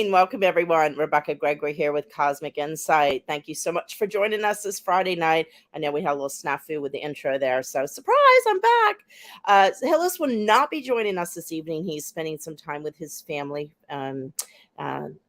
evening. Welcome, everyone. Rebecca Gregory here with Cosmic Insight. Thank you so much for joining us this Friday night. I know we had a little snafu with the intro there, so surprise, I'm back. Hillis will not be joining us this evening. He's spending some time with his family,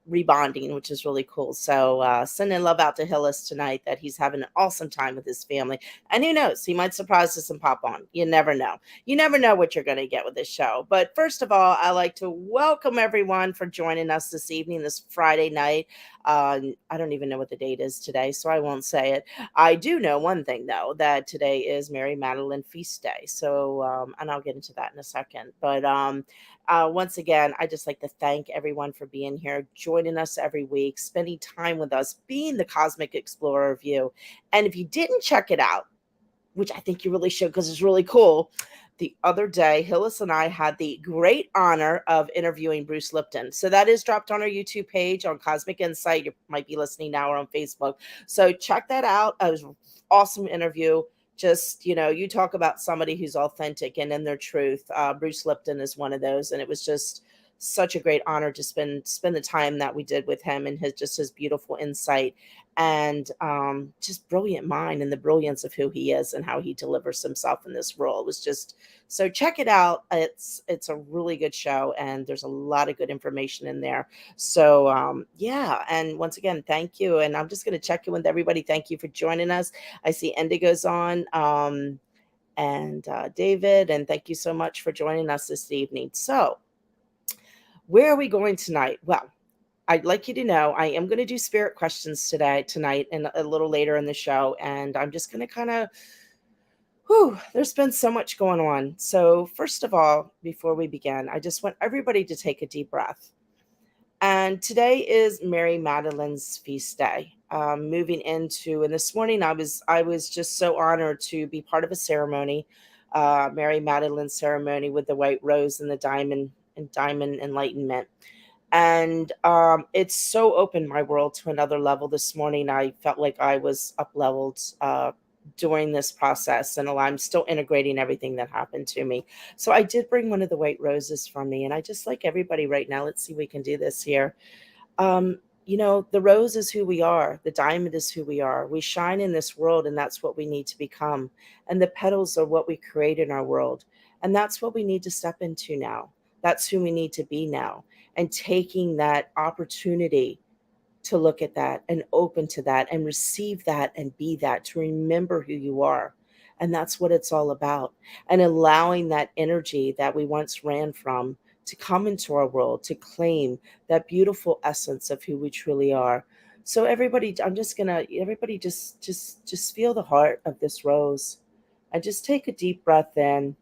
rebonding, which is really cool. So sending love out to Hillis tonight that he's having an awesome time with his family. And who knows, he might surprise us and pop on. You never know. You never know what you're going to get with this show. But first of all, I like to welcome everyone for joining us this evening, this Friday night. I don't even know what the date is today, so I won't say it. I do know one thing, though, that today is Mary Magdalene Feast Day. So, and I'll get into that in a second. But once again, I just like to thank everyone for being here, joining us every week, spending time with us, being the Cosmic Explorer of you. And if you didn't check it out, which I think you really should because it's really cool. The other day, Hillis and I had the great honor of interviewing Bruce Lipton. So that is dropped on our YouTube page on Cosmic Insight. You might be listening now or on Facebook. So check that out. It was an awesome interview. Just, you talk about somebody who's authentic and in their truth. Bruce Lipton is one of those. And it was just such a great honor to spend the time that we did with him and his beautiful insight and just brilliant mind and the brilliance of who he is and how he delivers himself in this role. It was just, so check it out. It's a really good show and there's a lot of good information in there. So yeah, and once again, thank you. And I'm just going to check in with everybody. Thank you for joining us. I see Indigo's on and David, and thank you so much for joining us this evening. So where are we going tonight? Well, I'd like you to know I am going to do spirit questions tonight, and a little later in the show. And I'm just going to kind of, there's been so much going on. So first of all, before we begin, I just want everybody to take a deep breath. And today is Mary Magdalene's feast day. Moving into, and this morning I was just so honored to be part of a ceremony, Mary Magdalene ceremony with the white rose and the diamond enlightenment. And it's so opened my world to another level this morning. I felt like I was up leveled during this process, and I'm still integrating everything that happened to me. So I did bring one of the white roses from me, and I just like everybody right now. Let's see if we can do this here. The rose is who we are. The diamond is who we are. We shine in this world, and that's what we need to become. And the petals are what we create in our world. And that's what we need to step into now. That's who we need to be now. And taking that opportunity to look at that and open to that and receive that and be that, to remember who you are. And that's what it's all about. And allowing that energy that we once ran from to come into our world, to claim that beautiful essence of who we truly are. So everybody, everybody just feel the heart of this rose and just take a deep breath in.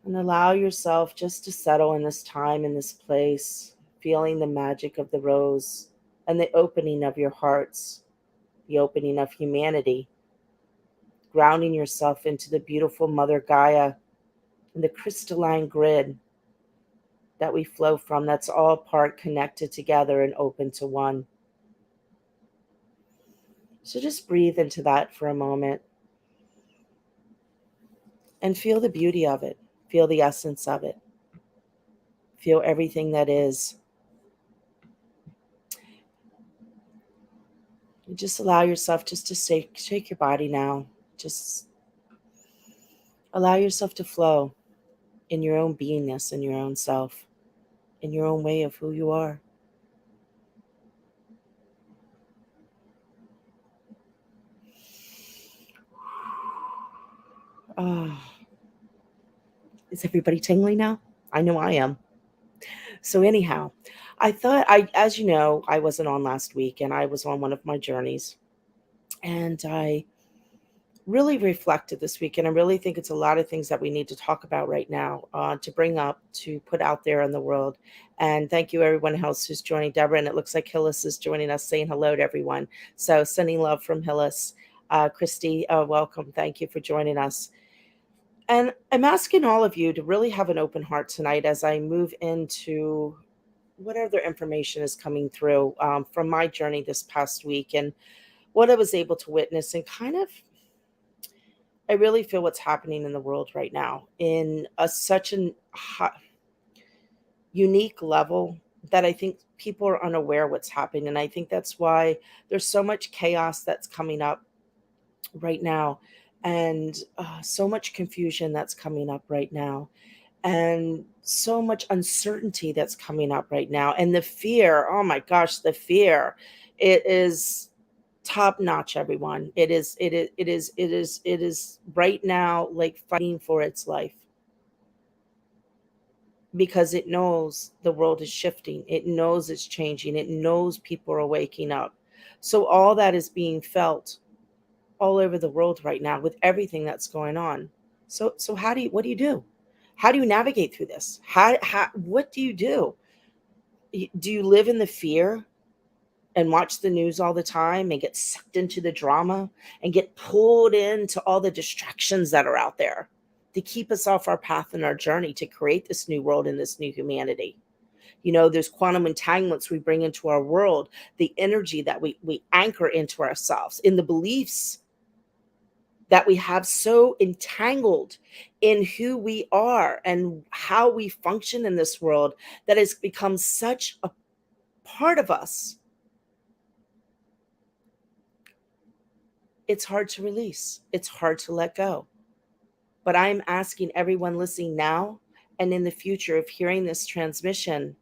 And allow yourself just to settle in this time, in this place, feeling the magic of the rose and the opening of your hearts, the opening of humanity, grounding yourself into the beautiful Mother Gaia and the crystalline grid that we flow from, that's all part connected together and open to one. So just breathe into that for a moment and feel the beauty of it. Feel the essence of it. Feel everything that is. And just allow yourself just to shake your body now. Just allow yourself to flow in your own beingness, in your own self, in your own way of who you are. Is everybody tingling now? I know I am. So anyhow, as you know, I wasn't on last week and I was on one of my journeys, and I really reflected this week. And I really think it's a lot of things that we need to talk about right now, to bring up, to put out there in the world. And thank you everyone else who's joining. Deborah, and it looks like Hillis is joining us, saying hello to everyone. So sending love from Hillis. Christy, welcome. Thank you for joining us. And I'm asking all of you to really have an open heart tonight as I move into whatever information is coming through from my journey this past week and what I was able to witness, and kind of, I really feel what's happening in the world right now in such an hot, unique level that I think people are unaware what's happening. And I think that's why there's so much chaos that's coming up right now, and so much confusion that's coming up right now, and so much uncertainty that's coming up right now. And the fear, oh my gosh, the fear, it is top notch, everyone. It is right now like fighting for its life, because it knows the world is shifting. It knows it's changing. It knows people are waking up. So all that is being felt all over the world right now with everything that's going on. So what do you do? How do you navigate through this? How what do you do? Do you live in the fear and watch the news all the time and get sucked into the drama and get pulled into all the distractions that are out there to keep us off our path and our journey to create this new world and this new humanity? You know, there's quantum entanglements we bring into our world, the energy that we anchor into ourselves, in the beliefs that we have so entangled in who we are and how we function in this world, that has become such a part of us. It's hard to release, it's hard to let go. But I'm asking everyone listening now and in the future of hearing this transmission,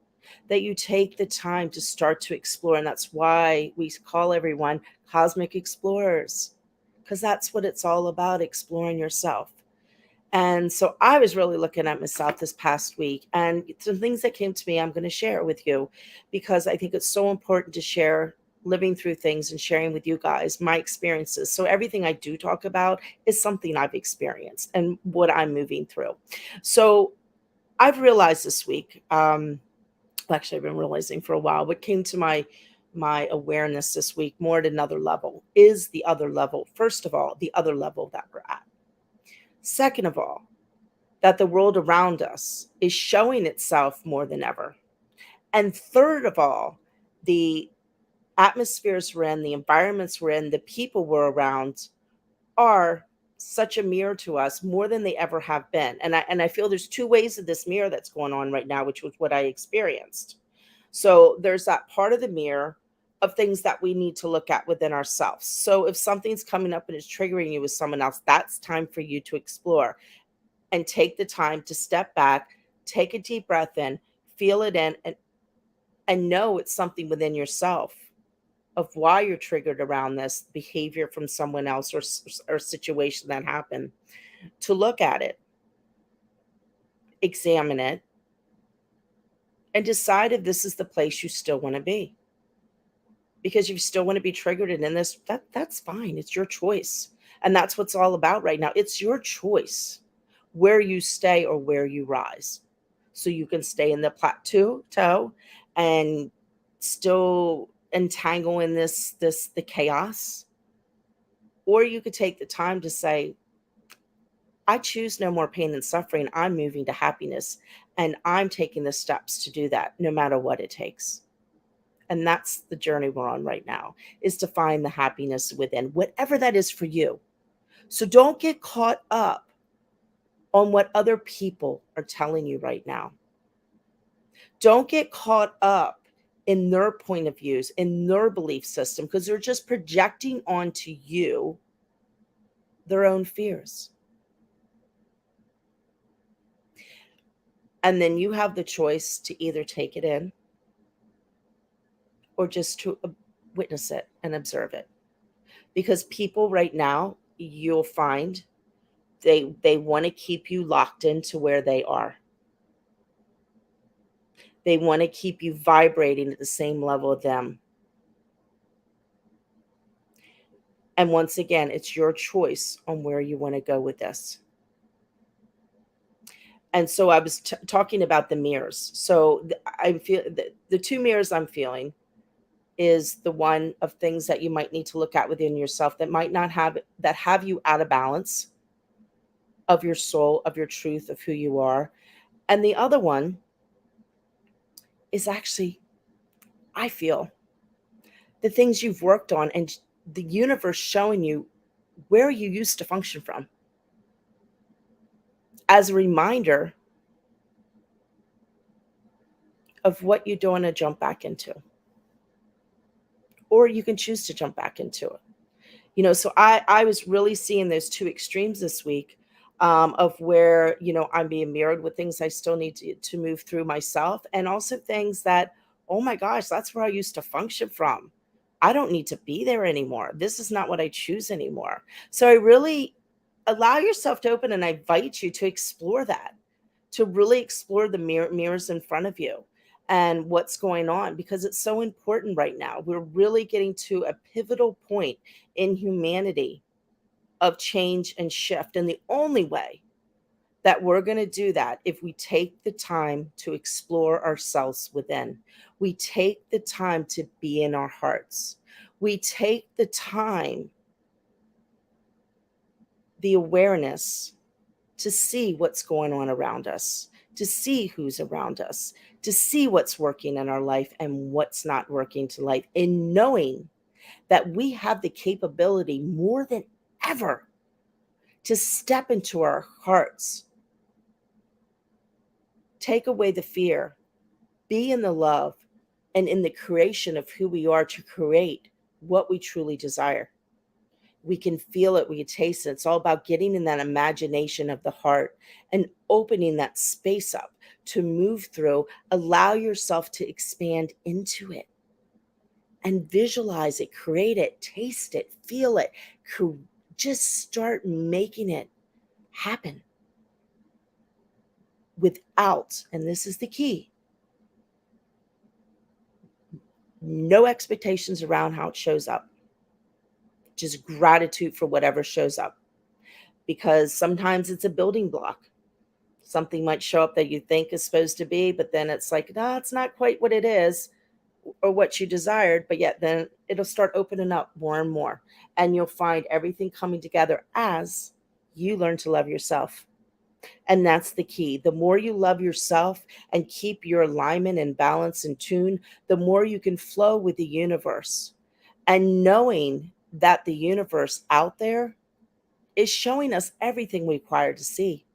that you take the time to start to explore. And that's why we call everyone cosmic explorers, because that's what it's all about, exploring yourself. And so I was really looking at myself this past week, and some things that came to me, I'm going to share with you, because I think it's so important to share living through things and sharing with you guys my experiences. So everything I do talk about is something I've experienced and what I'm moving through. So I've realized this week, actually I've been realizing for a while, what came to my awareness this week more at another level is the other level. First of all, the other level that we're at. Second of all, that the world around us is showing itself more than ever. And third of all, the atmospheres we're in, the environments we're in, the people we're around are such a mirror to us more than they ever have been. And I feel there's two ways of this mirror that's going on right now, which was what I experienced. So there's that part of the mirror of things that we need to look at within ourselves. So if something's coming up and is triggering you with someone else, that's time for you to explore and take the time to step back, take a deep breath in, feel it in, and know it's something within yourself of why you're triggered around this behavior from someone else, or situation that happened. To look at it, examine it, and decide if this is the place you still want to be. Because you still want to be triggered and in this, that's fine. It's your choice. And that's what's all about right now. It's your choice where you stay or where you rise. So you can stay in the plateau and still entangle in the chaos, or you could take the time to say, I choose no more pain and suffering. I'm moving to happiness, and I'm taking the steps to do that no matter what it takes. And that's the journey we're on right now, is to find the happiness within, whatever that is for you. So don't get caught up on what other people are telling you right now. Don't get caught up in their point of views, in their belief system, because they're just projecting onto you their own fears. And then you have the choice to either take it in or just to witness it and observe it. Because people right now, you'll find they want to keep you locked into where they are. They want to keep you vibrating at the same level of them. And once again, it's your choice on where you want to go with this. And so I was talking about the mirrors. So I feel the two mirrors I'm feeling is the one of things that you might need to look at within yourself that might not have you out of balance of your soul, of your truth, of who you are. And the other one is actually, I feel, the things you've worked on and the universe showing you where you used to function from, as a reminder of what you don't want to jump back into, or you can choose to jump back into it. So I was really seeing those two extremes this week, of where, I'm being mirrored with things I still need to move through myself, and also things that, oh my gosh, that's where I used to function from. I don't need to be there anymore. This is not what I choose anymore. So I really allow yourself to open, and I invite you to explore that, to really explore the mirrors in front of you and what's going on, because it's so important right now. We're really getting to a pivotal point in humanity of change and shift. And the only way that we're going to do that, if we take the time to explore ourselves within, we take the time to be in our hearts, we take the time, the awareness, to see what's going on around us, to see who's around us, to see what's working in our life and what's not working to life, and knowing that we have the capability more than ever to step into our hearts, take away the fear, be in the love, and in the creation of who we are, to create what we truly desire. We can feel it, we can taste it. It's all about getting in that imagination of the heart and opening that space up to move through. Allow yourself to expand into it and visualize it, create it, taste it, feel it. Just start making it happen without, and this is the key, no expectations around how it shows up. Just gratitude for whatever shows up. Because sometimes it's a building block. Something might show up that you think is supposed to be, but then it's like, no, it's not quite what it is or what you desired. But yet then it'll start opening up more and more. And you'll find everything coming together as you learn to love yourself. And that's the key. The more you love yourself and keep your alignment and balance and tune, the more you can flow with the universe. And knowing that the universe out there is showing us everything we require to see.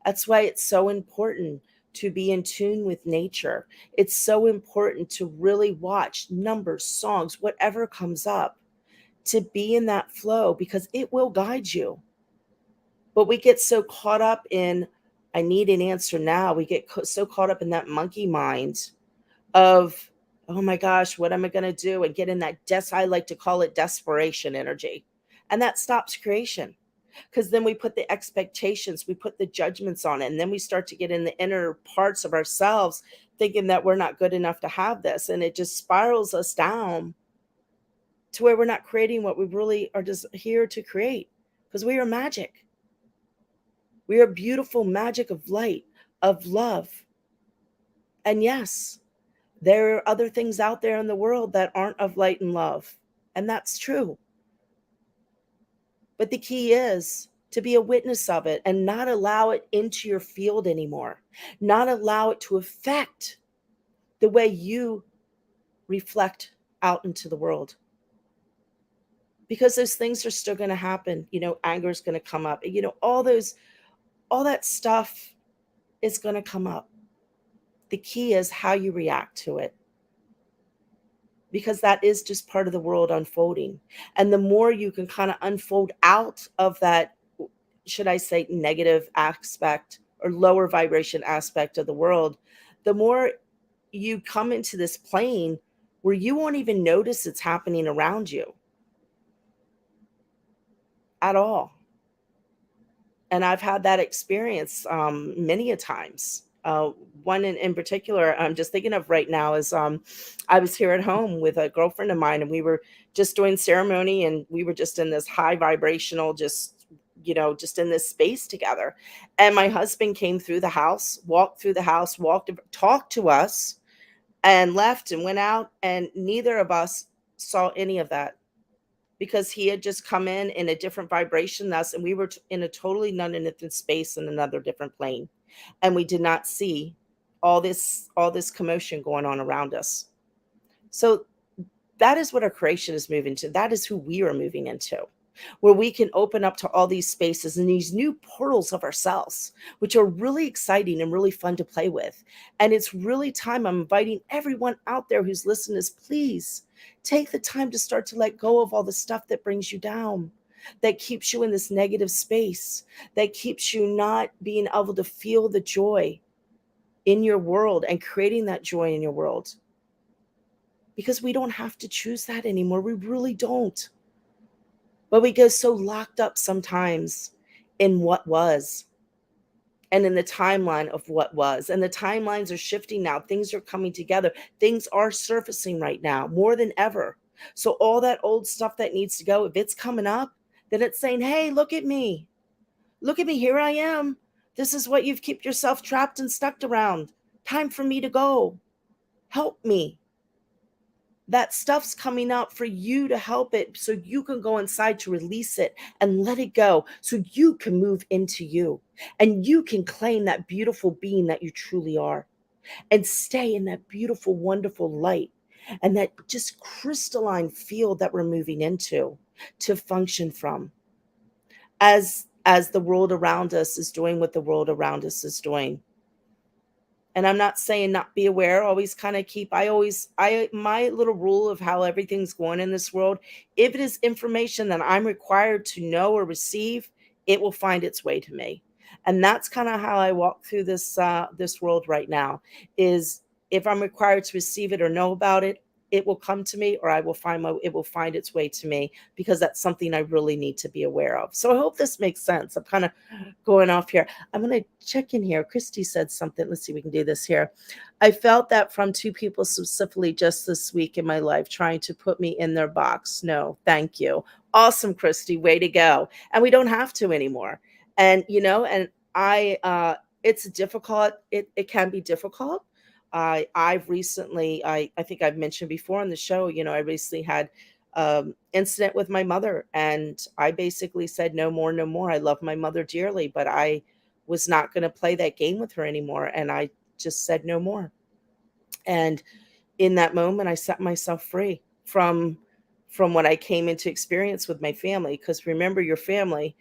That's why it's so important to be in tune with nature. It's so important to really watch numbers, songs, whatever comes up, to be in that flow, because it will guide you. But we get so caught up in, I need an answer now. We get so caught up in that monkey mind of, oh my gosh, what am I going to do? And get in that, I like to call it desperation energy. And that stops creation. Because then we put the expectations, we put the judgments on it, and then we start to get in the inner parts of ourselves thinking that we're not good enough to have this. And it just spirals us down to where we're not creating what we really are just here to create. Because we are magic. We are beautiful magic of light, of love. And yes, there are other things out there in the world that aren't of light and love. And that's true. But the key is to be a witness of it and not allow it into your field anymore. Not allow it to affect the way you reflect out into the world. Because those things are still going to happen. Anger is going to come up. All that stuff is going to come up. The key is how you react to it. Because that is just part of the world unfolding. And the more you can kind of unfold out of that, should I say, negative aspect or lower vibration aspect of the world, the more you come into this plane where you won't even notice it's happening around you at all. And I've had that experience many a times. One in particular I'm just thinking of right now is I was here at home with a girlfriend of mine, and we were just doing ceremony, and we were just in this high vibrational, just in this space together. And my husband came through the house, walked through the house, talked to us, and left and went out, and neither of us saw any of that, because he had just come in a different vibration than us, and we were in a totally non-different space in another different plane, and we did not see all this commotion going on around us. So that is what our creation is moving to. That is who we are moving into. where we can open up to all these spaces and these new portals of ourselves, which are really exciting and really fun to play with. And it's really time. I'm inviting everyone out there who's listening is, please take the time to start to let go of all the stuff that brings you down, that keeps you in this negative space, that keeps you not being able to feel the joy in your world and creating that joy in your world. Because we don't have to choose that anymore. We really don't. But we get so locked up sometimes in what was and in the timeline of what was. And the timelines are shifting now. Things are coming together. Things are surfacing right now more than ever. So all that old stuff that needs to go, if it's coming up, then it's saying, hey, look at me. Look at me. Here I am. This is what you've kept yourself trapped and stuck around. Time for me to go. Help me. That stuff's coming up for you to help it so you can go inside to release it and let it go so you can move into you and you can claim that beautiful being that you truly are and stay in that beautiful, wonderful light and that just crystalline field that we're moving into to function from as the world around us is doing what the world around us is doing. And I'm not saying not be aware, always kind of keep, my little rule of how everything's going in this world, if it is information that I'm required to know or receive, it will find its way to me. And that's kind of how I walk through this world right now is if I'm required to receive it or know about it, it will come to me or it will find its way to me because that's something I really need to be aware of. So I hope this makes sense. I'm kind of going off here. I'm going to check in here. Christy said something. Let's see if we can do this here. I felt that from two people specifically just this week in my life, trying to put me in their box. No, thank you. Awesome, Christy. Way to go. And we don't have to anymore. And, and it's difficult. It can be difficult. I've recently, I think I've mentioned before on the show, I recently had incident with my mother and I basically said, no more, no more. I love my mother dearly, but I was not going to play that game with her anymore. And I just said no more. And in that moment, I set myself free from what I came into experience with my family. Because remember, your family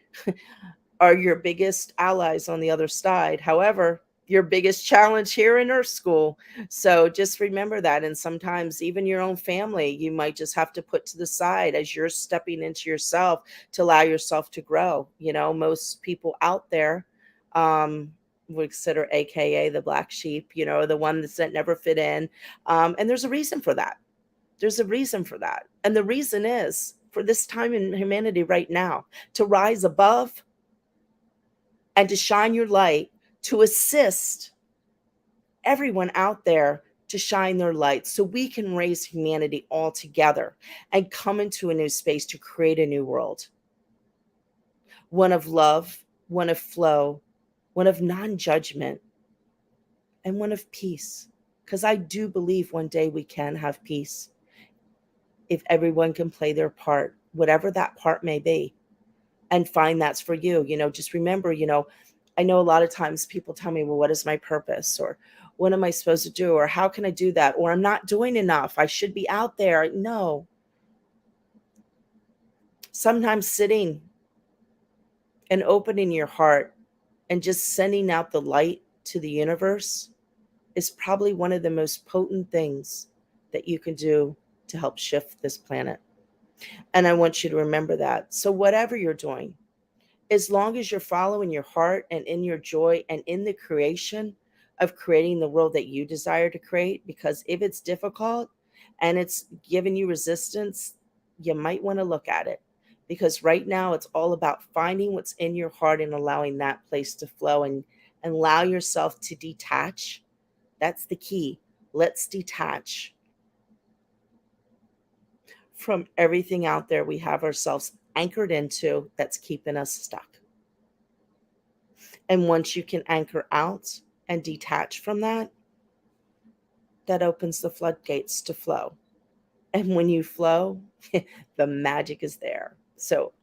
are your biggest allies on the other side. However, your biggest challenge here in Earth School. So just remember that. And sometimes even your own family, you might just have to put to the side as you're stepping into yourself to allow yourself to grow. Most people out there would consider AKA the black sheep, the one that never fit in. And there's a reason for that. There's a reason for that. And the reason is for this time in humanity right now to rise above and to shine your light, to assist everyone out there to shine their light so we can raise humanity all together and come into a new space to create a new world. One of love, one of flow, one of non-judgment, and one of peace. Because I do believe one day we can have peace if everyone can play their part, whatever that part may be, and find that's for you. Just remember, I know a lot of times people tell me, well, what is my purpose? Or what am I supposed to do? Or how can I do that? Or I'm not doing enough. I should be out there. No. Sometimes sitting and opening your heart and just sending out the light to the universe is probably one of the most potent things that you can do to help shift this planet. And I want you to remember that. So whatever you're doing, as long as you're following your heart and in your joy and in the creation of creating the world that you desire to create, because if it's difficult and it's giving you resistance, you might want to look at it. Because right now it's all about finding what's in your heart and allowing that place to flow and allow yourself to detach. That's the key. Let's detach from everything out there we have ourselves anchored into that's keeping us stuck. And once you can anchor out and detach from that, that opens the floodgates to flow. And when you flow, the magic is there. So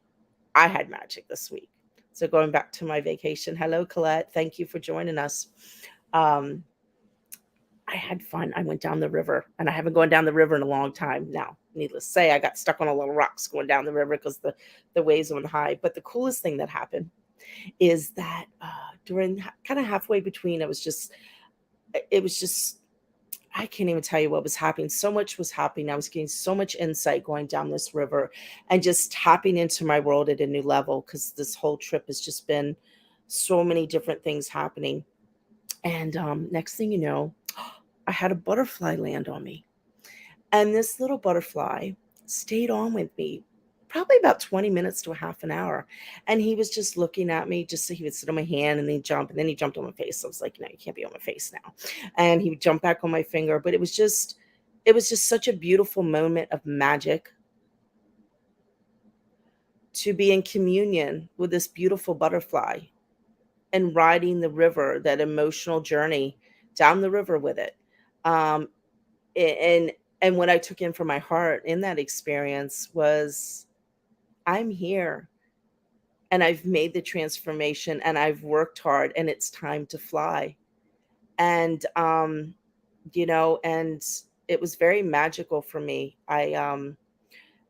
I had magic this week. So going back to my vacation. Hello, Colette. Thank you for joining us. I had fun. I went down the river, and I haven't gone down the river in a long time now. needless to say, I got stuck on a little rocks going down the river because the waves went high. But the coolest thing that happened is that during kind of halfway between, it was just I can't even tell you what was happening. So much was happening. I was getting so much insight going down this river and just tapping into my world at a new level because this whole trip has just been so many different things happening. And next thing you know, I had a butterfly land on me. And this little butterfly stayed on with me probably about 20 minutes to a half an hour. And he was just looking at me, just so he would sit on my hand and then jump. And then he jumped on my face. So I was like, no, you can't be on my face now. And he would jump back on my finger. But it was just such a beautiful moment of magic to be in communion with this beautiful butterfly and riding the river, that emotional journey down the river with it. Um, and and what I took in from my heart in that experience was I'm here and I've made the transformation and I've worked hard and it's time to fly. And and it was very magical for me. And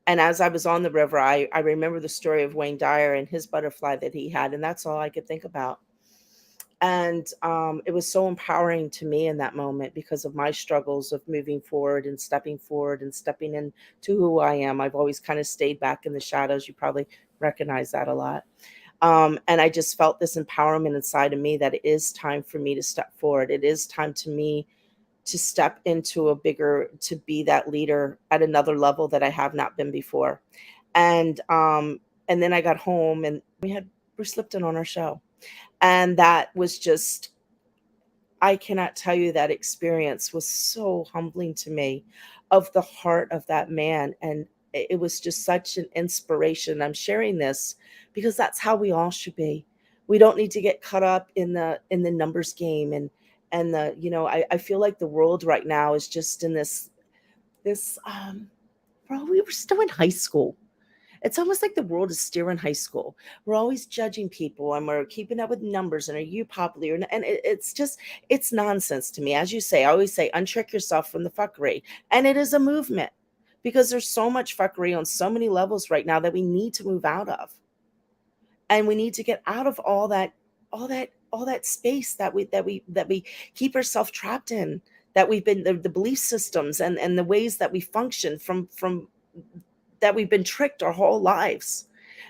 as I was on the river, I remember the story of Wayne Dyer and his butterfly that he had, and that's all I could think about. And it was so empowering to me in that moment because of my struggles of moving forward and stepping into who I am. I've always kind of stayed back in the shadows. You probably recognize that a lot. And I just felt this empowerment inside of me that it is time for me to step forward. It is time to me to step into to be that leader at another level that I have not been before. And and then I got home and we had Bruce Lipton on our show. And that was just, I cannot tell you, that experience was so humbling to me, of the heart of that man. And it was just such an inspiration. I'm sharing this because that's how we all should be. We don't need to get caught up in the numbers game and I feel like the world right now is just in this well, we were still in high school. It's almost like the world is still in high school. We're always judging people and we're keeping up with numbers and are you popular? And it's just, it's nonsense to me. As you say, I always say, untrick yourself from the fuckery. And it is a movement because there's so much fuckery on so many levels right now that we need to move out of. And we need to get out of all that space that we keep ourselves trapped in, that we've been the belief systems and the ways that we function from that we've been tricked our whole lives,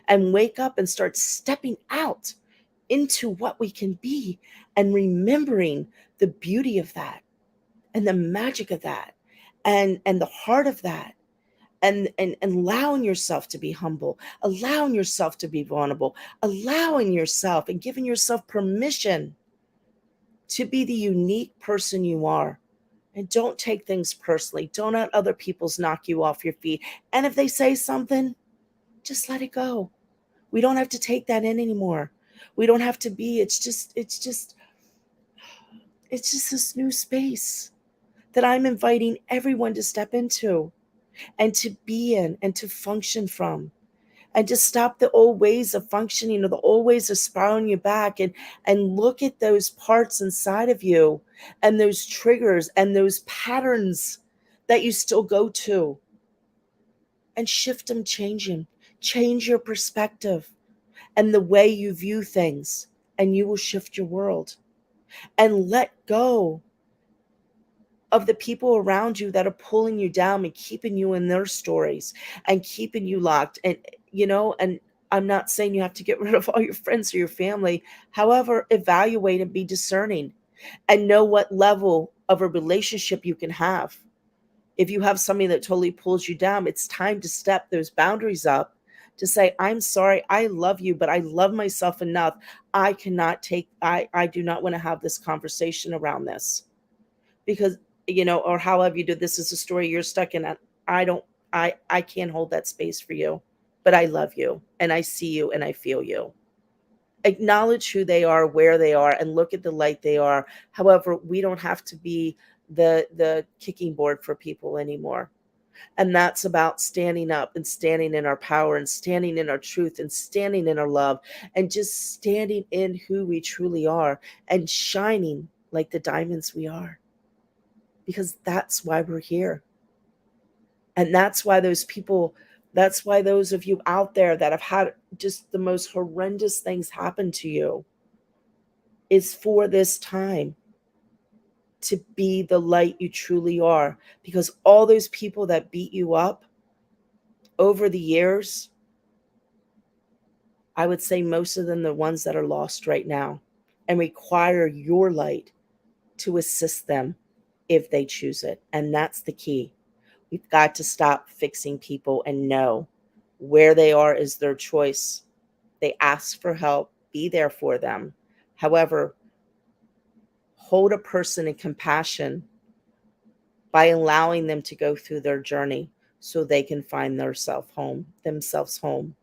and wake up and start stepping out into what we can be and remembering the beauty of that and the magic of that and the heart of that, and allowing yourself to be humble, allowing yourself to be vulnerable, allowing yourself and giving yourself permission to be the unique person you are. And don't take things personally. Don't let other people's knock you off your feet. And if they say something, just let it go. We don't have to take that in anymore. We don't have to be. It's just this new space that I'm inviting everyone to step into and to be in and to function from, and to stop the old ways of functioning or the old ways of spiraling you back, and look at those parts inside of you and those triggers and those patterns that you still go to, and shift them, change your perspective and the way you view things, and you will shift your world. And let go of the people around you that are pulling you down and keeping you in their stories and keeping you locked. And I'm not saying you have to get rid of all your friends or your family. However, evaluate and be discerning and know what level of a relationship you can have. If you have somebody that totally pulls you down, it's time to step those boundaries up, to say, I'm sorry, I love you, but I love myself enough. I do not want to have this conversation around this, because, or however you do, this is a story you're stuck in. I don't, I can't hold that space for you, but I love you and I see you and I feel you. Acknowledge who they are, where they are, and look at the light they are. However, we don't have to be the kicking board for people anymore. And that's about standing up and standing in our power and standing in our truth and standing in our love and just standing in who we truly are and shining like the diamonds we are, because that's why we're here. And that's why that's why those of you out there that have had just the most horrendous things happen to you, is for this time to be the light you truly are. Because all those people that beat you up over the years, I would say most of them, the ones that are lost right now, and require your light to assist them if they choose it. And that's the key. We've got to stop fixing people and know where they are is their choice. They ask for help, be there for them. However, hold a person in compassion by allowing them to go through their journey so they can find themselves home.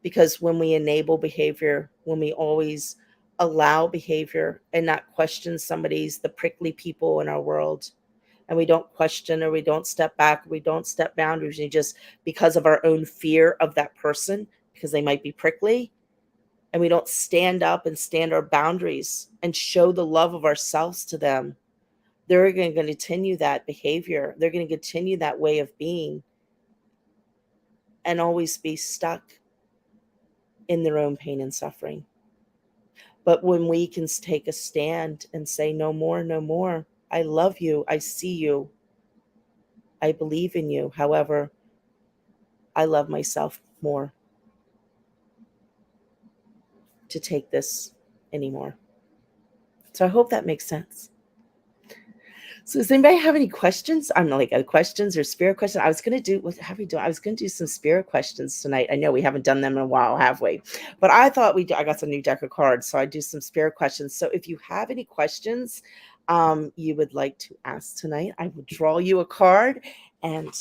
Because when we enable behavior, when we always allow behavior and not question the prickly people in our world, and we don't question, or we don't step back, we don't step boundaries, and just because of our own fear of that person, because they might be prickly, and we don't stand up and stand our boundaries and show the love of ourselves to them, they're going to continue that behavior. They're going to continue that way of being and always be stuck in their own pain and suffering. But when we can take a stand and say, no more, no more. I love you. I see you. I believe in you. However, I love myself more to take this anymore. So I hope that makes sense. So does anybody have any questions? I'm not like questions or spirit questions. I was going to do, what have we done? I was going to do some spirit questions tonight. I know we haven't done them in a while, have we? But I thought I got some new deck of cards, so I do some spirit questions. So if you have any questions you would like to ask tonight, I will draw you a card and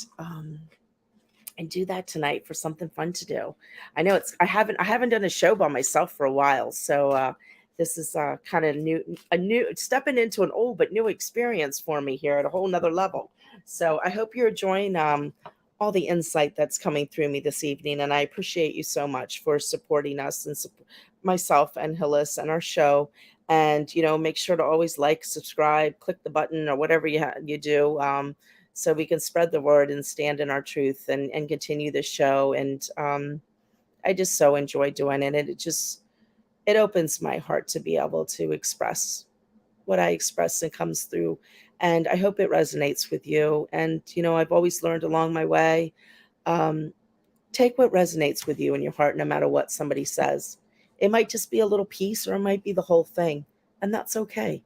do that tonight for something fun to do. I know I haven't done a show by myself for a while, so this is kind of new stepping into an old but new experience for me here at a whole nother level. So I hope you're enjoying all the insight that's coming through me this evening, and I appreciate you so much for supporting us and myself and Hillis and our show. And make sure to always like, subscribe, click the button or whatever you do. So we can spread the word and stand in our truth and continue the show. And I just so enjoy doing it. And it opens my heart to be able to express what I express and comes through. And I hope it resonates with you. And, I've always learned along my way, take what resonates with you in your heart, no matter what somebody says. It might just be a little piece, or it might be the whole thing. And that's okay.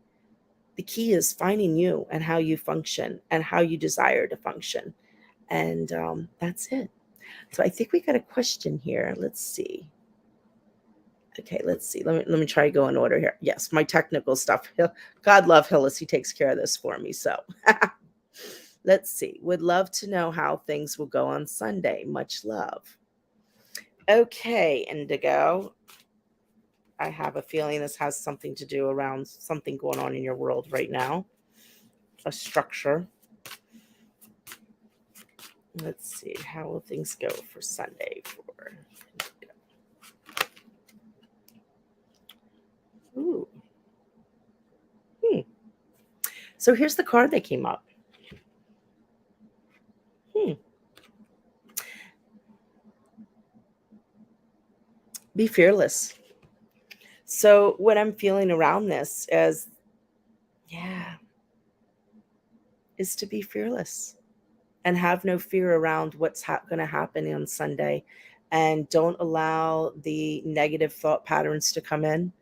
The key is finding you and how you function and how you desire to function. And that's it. So I think we got a question here. Let's see. Okay, let's see. Let me try to go in order here. Yes, my technical stuff. God love Hillis. He takes care of this for me. So let's see. Would love to know how things will go on Sunday. Much love. Okay, Indigo. I have a feeling this has something to do around something going on in your world right now. A structure. Let's see. How will things go for Sunday for Indigo? Ooh. So here's the card that came up. Be fearless. So what I'm feeling around this is to be fearless and have no fear around what's going to happen on Sunday. And don't allow the negative thought patterns to come in,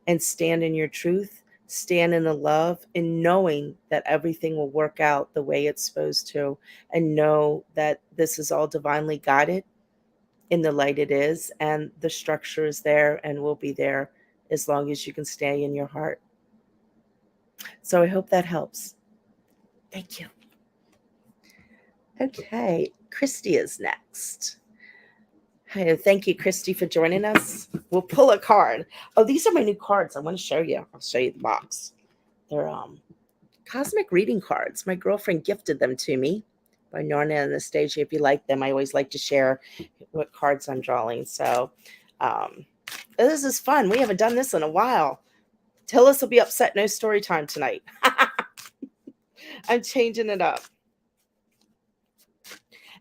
and stand in your truth, stand in the love, and knowing that everything will work out the way it's supposed to, and know that this is all divinely guided in the light it is, and the structure is there and will be there as long as you can stay in your heart. So I hope that helps. Thank you. Okay, Christy is next. Hey, thank you, Christy, for joining us. We'll pull a card. Oh, these are my new cards. I want to show you. I'll show you the box. They're cosmic reading cards. My girlfriend gifted them to me by Norna and Anastasia. If you like them, I always like to share what cards I'm drawing. So this is fun. We haven't done this in a while. Hillis will be upset. No story time tonight. I'm changing it up.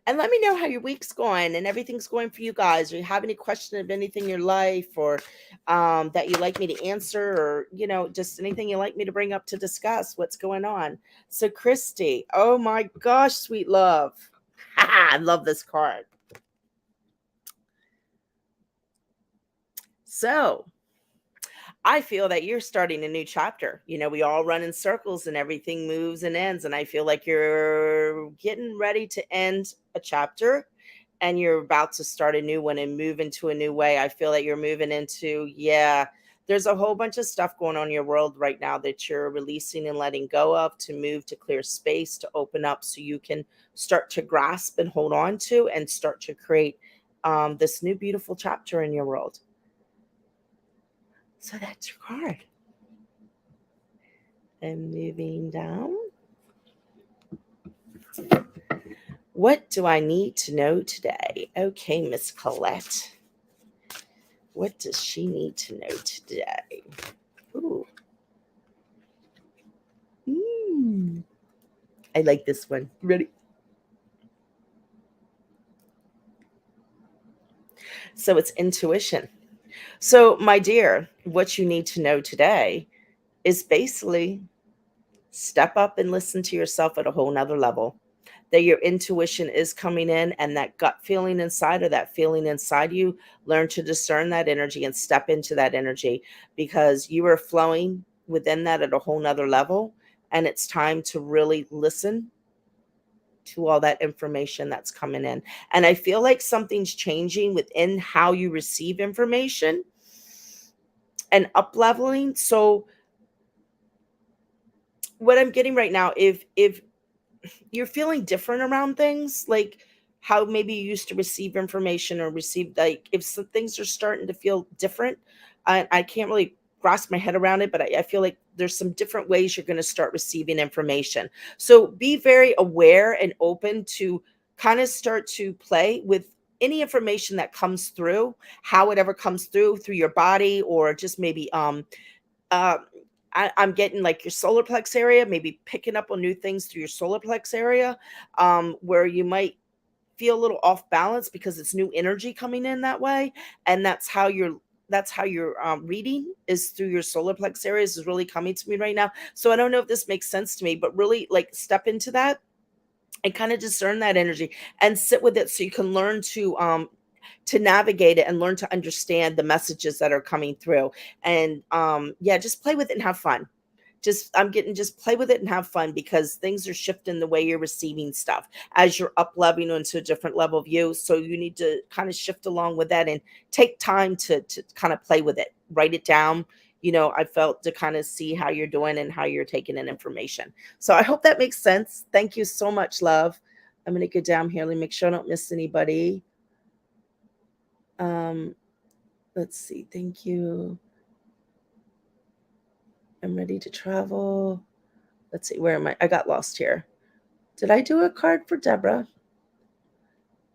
And let me know how your week's going and everything's going for you guys. Or you have any question of anything in your life, or that you'd like me to answer, or just anything you'd like me to bring up to discuss what's going on. So, Christy, oh my gosh, sweet love. I love this card. So, I feel that you're starting a new chapter. We all run in circles and everything moves and ends. And I feel like you're getting ready to end a chapter and you're about to start a new one and move into a new way. I feel that you're moving into, yeah, there's a whole bunch of stuff going on in your world right now that you're releasing and letting go of, to move, to clear space, to open up so you can start to grasp and hold on to and start to create this new beautiful chapter in your world. So that's your card. And moving down. What do I need to know today? Okay, Miss Colette. What does she need to know today? Ooh. I like this one. You ready? So it's intuition. So, my dear, what you need to know today is basically step up and listen to yourself at a whole nother level. That your intuition is coming in, and that gut feeling inside, or that feeling inside you, learn to discern that energy and step into that energy, because you are flowing within that at a whole nother level. And it's time to really listen to all that information that's coming in. And I feel like something's changing within how you receive information and up leveling. So what I'm getting right now, if you're feeling different around things, like how maybe you used to receive information, or receive, like if some things are starting to feel different, I can't really grasp my head around it, but I feel like there's some different ways you're going to start receiving information. So be very aware and open to kind of start to play with any information that comes through, how it ever comes through your body, or just maybe uh, I'm getting like your solar plex area, maybe picking up on new things through your solar plex area, where you might feel a little off balance because it's new energy coming in that way, and that's how your reading is through your solar plex areas is really coming to me right now. So I don't know if this makes sense to me, but really like step into that and kind of discern that energy and sit with it so you can learn to navigate it and learn to understand the messages that are coming through. And yeah, just play with it and have fun. Just play with it and have fun, because things are shifting the way you're receiving stuff as you're up leveling into a different level of you. So you need to kind of shift along with that and take time to kind of play with it, write it down. I felt to kind of see how you're doing and how you're taking in information. So I hope that makes sense. Thank you so much, love. I'm going to go down here. Let me make sure I don't miss anybody. Um, let's see. Thank you. I'm ready to travel. Let's see. Where am I? I got lost here. Did I do a card for Deborah?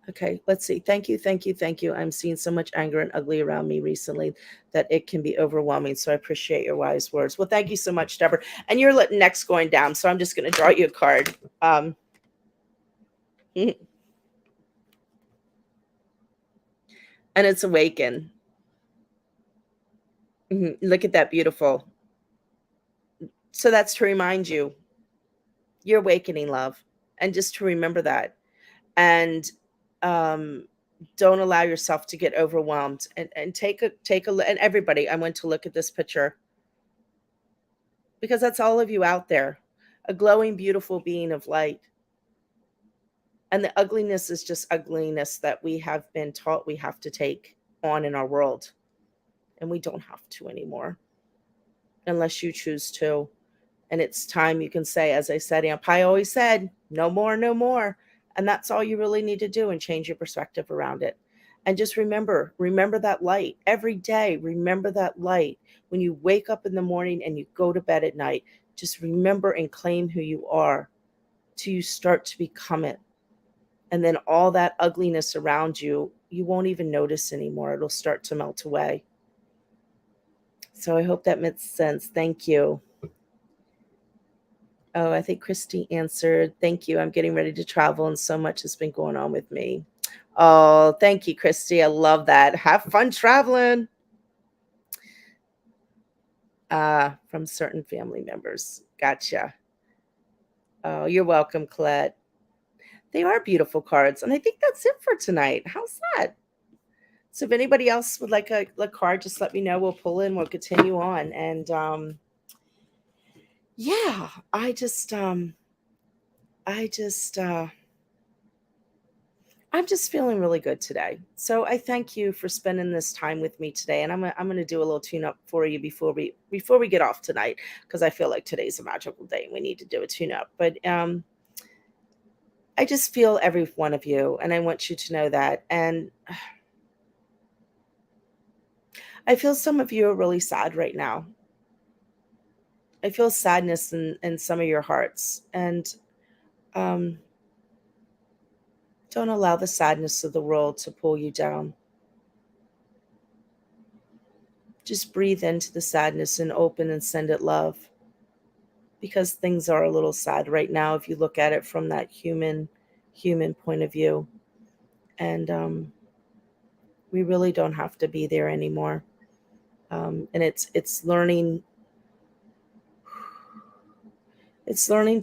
Okay, let's see. Thank you, thank you, thank you. I'm seeing so much anger and ugly around me recently that it can be overwhelming. So I appreciate your wise words. Well, thank you so much, Deborah. And you're letting next going down. So I'm just going to draw you a card. And it's awaken. Look at that, beautiful. So that's to remind you you're awakening, love. And just to remember that. And um don't allow yourself to get overwhelmed, and and everybody, I went to look at this picture because that's all of you out there, a glowing beautiful being of light. And the ugliness is just ugliness that we have been taught we have to take on in our world, and we don't have to anymore unless you choose to. And it's time you can say, as I said, Aunt Pi always said, no more, no more. And that's all you really need to do, and change your perspective around it. And just remember that light every day. Remember that light when you wake up in the morning and you go to bed at night. Just remember and claim who you are till you start to become it. And then all that ugliness around you, you won't even notice anymore. It'll start to melt away. So I hope that makes sense. Thank you. Oh, I think Christy answered. Thank you. I'm getting ready to travel, and so much has been going on with me. Oh, thank you, Christy. I love that. Have fun traveling. From certain family members. Gotcha. Oh, you're welcome, Colette. They are beautiful cards. And I think that's it for tonight. How's that? So if anybody else would like a card, just let me know. We'll pull in, we'll continue on. And yeah, I just I'm just feeling really good today. So I thank you for spending this time with me today. And I'm gonna do a little tune up for you before we get off tonight, because I feel like today's a magical day and we need to do a tune up. But I just feel every one of you, and I want you to know that. And I feel some of you are really sad right now. I feel sadness in some of your hearts. And um, don't allow the sadness of the world to pull you down. Just breathe into the sadness and open and send it love, because things are a little sad right now if you look at it from that human point of view. And we really don't have to be there anymore. And it's learning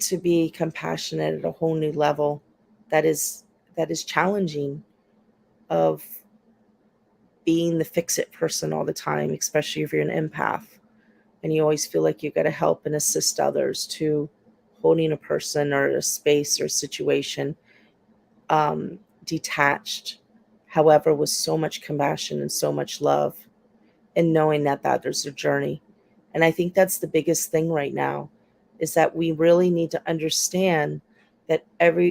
to be compassionate at a whole new level that is challenging, of being the fix it person all the time, especially if you're an empath and you always feel like you got to help and assist others, to holding a person or a space or situation detached, however, with so much compassion and so much love, and knowing that there's a journey. And I think that's the biggest thing right now, is that we really need to understand that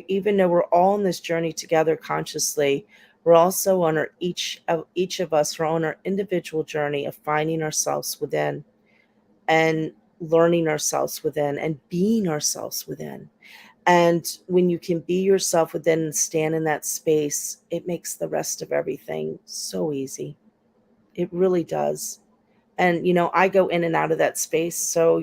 even though we're all on this journey together consciously, we're also on each of us are on our individual journey of finding ourselves within, and learning ourselves within, and being ourselves within. And when you can be yourself within and stand in that space, it makes the rest of everything so easy. It really does. And I go in and out of that space, so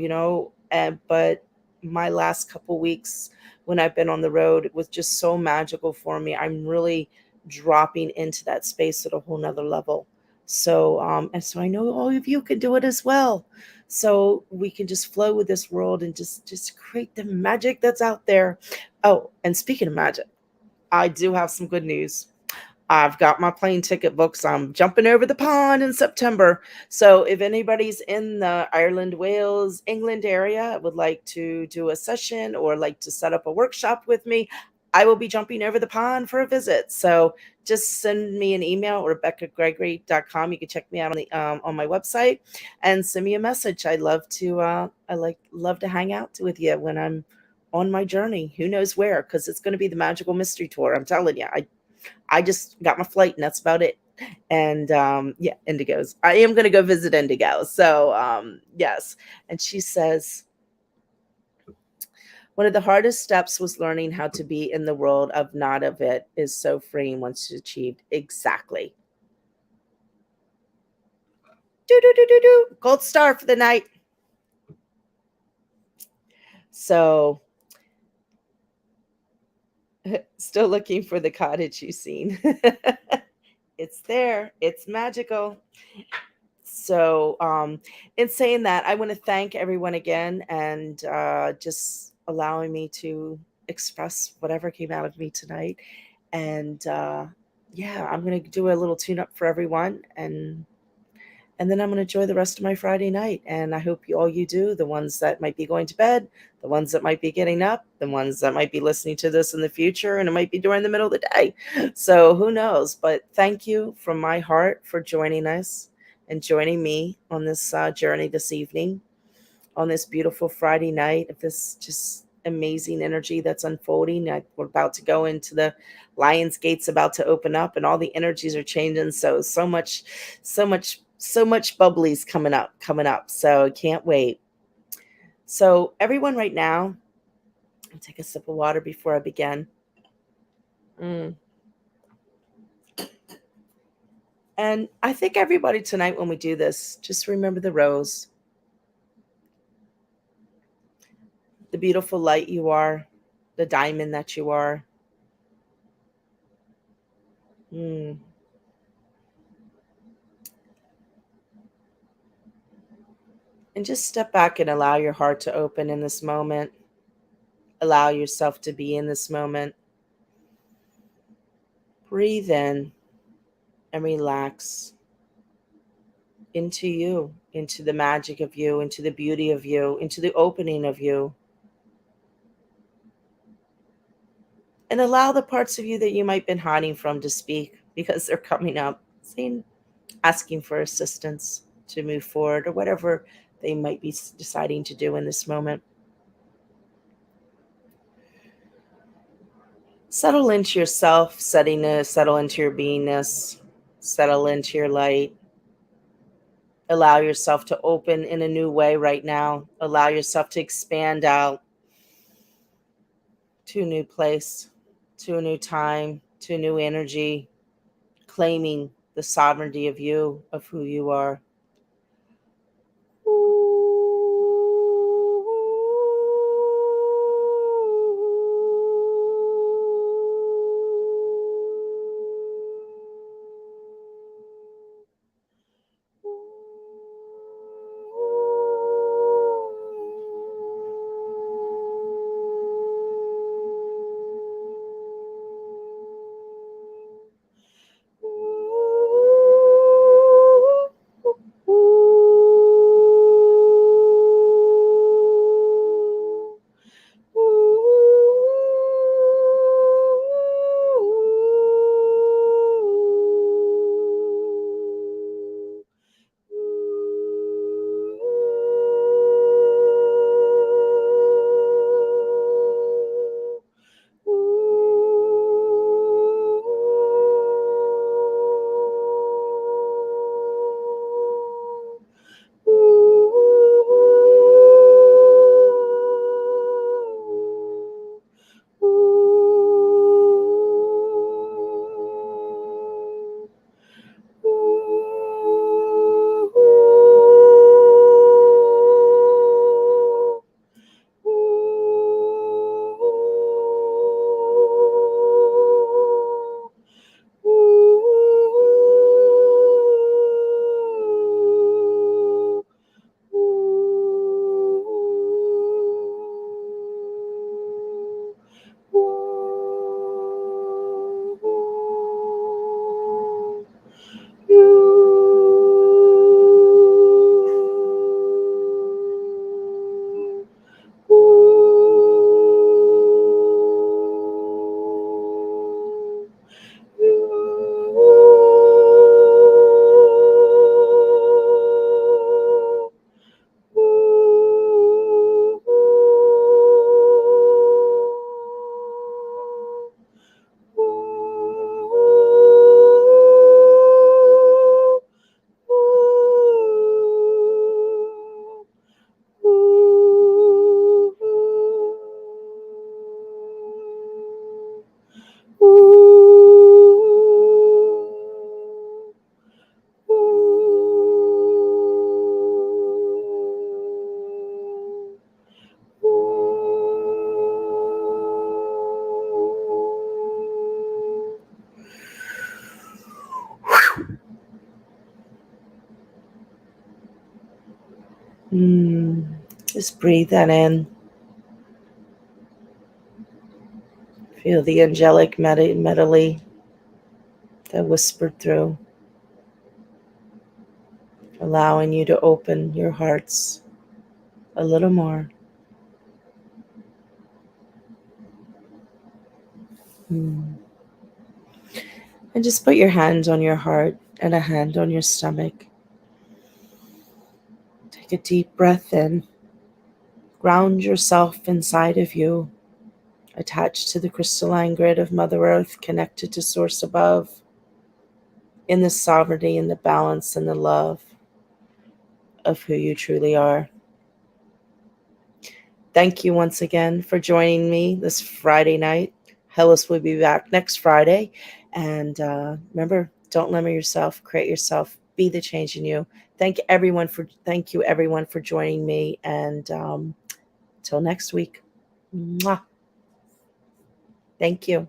but my last couple weeks when I've been on the road, it was just so magical for me. I'm really dropping into that space at a whole nother level. So and so I know all of you can do it as well, so we can just flow with this world and just create the magic that's out there. Oh, and speaking of magic, I do have some good news. I've got my plane ticket booked. So I'm jumping over the pond in September. So if anybody's in the Ireland, Wales, England area would like to do a session or like to set up a workshop with me, I will be jumping over the pond for a visit. So just send me an email, RebeccaGregory.com. You can check me out on my website and send me a message. Love to hang out with you when I'm on my journey. Who knows where? Because it's going to be the Magical Mystery Tour. I'm telling you, I just got my flight and that's about it. And yeah, Indigos. I am going to go visit Indigo. So yes. And she says, one of the hardest steps was learning how to be in the world of not of it is so freeing once it's achieved. Exactly. Do do do do do. Gold star for the night. So still looking for the cottage you've seen. It's there. It's magical. So, in saying that, I want to thank everyone again, and just allowing me to express whatever came out of me tonight. And yeah, I'm going to do a little tune up for everyone, and then I'm going to enjoy the rest of my Friday night. And I hope all you do, the ones that might be going to bed, the ones that might be getting up, the ones that might be listening to this in the future, and it might be during the middle of the day. So who knows? But thank you from my heart for joining us and joining me on this journey this evening, on this beautiful Friday night of this just amazing energy that's unfolding. We're about to go into the Lion's Gate's about to open up, and all the energies are changing. So much bubbly's coming up. So can't wait. So everyone right now, I'll take a sip of water before I begin. Mm. And I think everybody tonight, when we do this, just remember the rose. the beautiful light you are, the diamond that you are. Mm. And just step back and allow your heart to open in this moment. Allow yourself to be in this moment. Breathe in and relax into you, into the magic of you, into the beauty of you, into the opening of you. And allow the parts of you that you might have been hiding from to speak, because they're coming up, saying, asking for assistance to move forward, or whatever they might be deciding to do in this moment. Settle into yourself, settle into your beingness, settle into your light. Allow yourself to open in a new way right now. Allow yourself to expand out to a new place, to a new time, to a new energy, claiming the sovereignty of you, of who you are. Mm. Just breathe that in. Feel the angelic melody that whispered through, allowing you to open your hearts a little more. Mm. And just put your hand on your heart and a hand on your stomach. Take a deep breath in. Ground yourself inside of you, attached to the crystalline grid of Mother Earth, connected to Source above, in the sovereignty and the balance and the love of who you truly are. Thank you once again for joining me this Friday night. Hillis will be back next Friday. And remember, don't limit yourself, create yourself, be the change in you. Thank you everyone for joining me. And till next week. Mwah. Thank you.